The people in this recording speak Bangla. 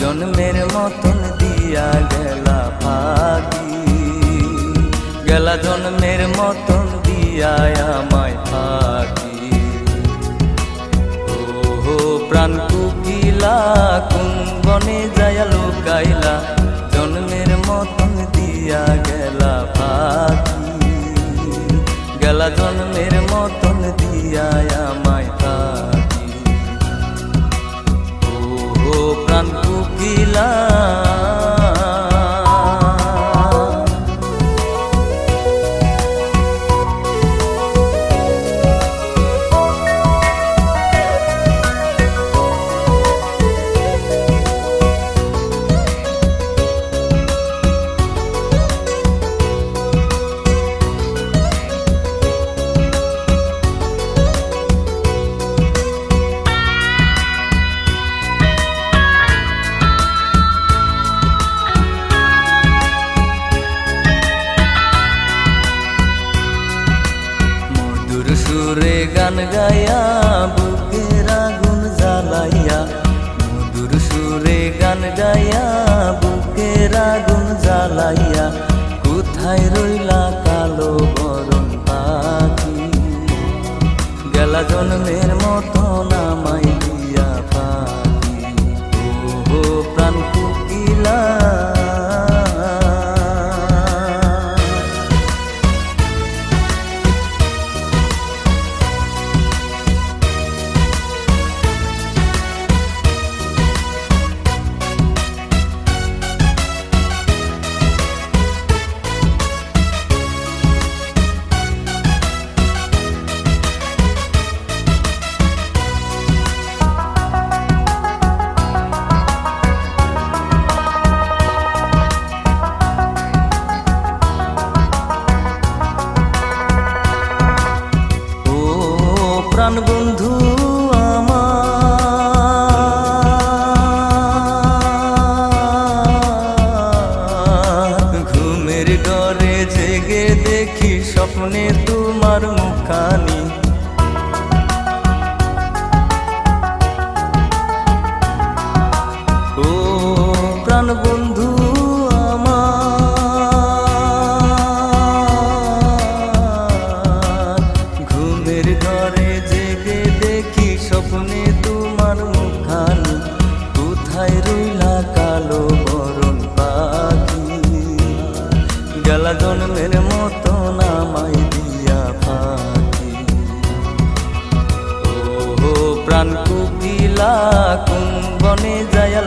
জন্মের মতন দিয়া গেলা ফাঁকি, গেলা জন্মের মতন দিয়া আমায় ফাঁকি। ও প্রাণ কুকিলা কোন বনে যায়া লুকাইলা, জন্মের মতন দিয়া গেলা ফাঁকি, গেলা জন্মের মতন দিয়া আমায় ফাঁকি। ও প্রাণ কুকিলা সুরে গান গায়া বুকের আগুন জ্বালাইয়া, মধুর সুরে গান গায়া বুকের আগুন জ্বালাইয়া, কোথায় রইলা কালো বরণ পাখি, গেলা জন্মের মতন আমায় দিয়া ফাঁকি। ও প্রাণ কুকিলা প্রাণ বন্ধু আমার, ঘুমের ঘরে জেগে দেখি স্বপ্নে তোমার মুখানি, ও প্রাণ বন্ধু আমার, ঘুমের ঘরে জেগে দেখি স্বপ্নে তোমার মুখানি, কোথায় রইলা কালো বরণ পাখি, গেলা জন্মের মতন আমায় দিয়া ফাঁকি। ও প্রাণ কুকিলা কোন বনে যায়া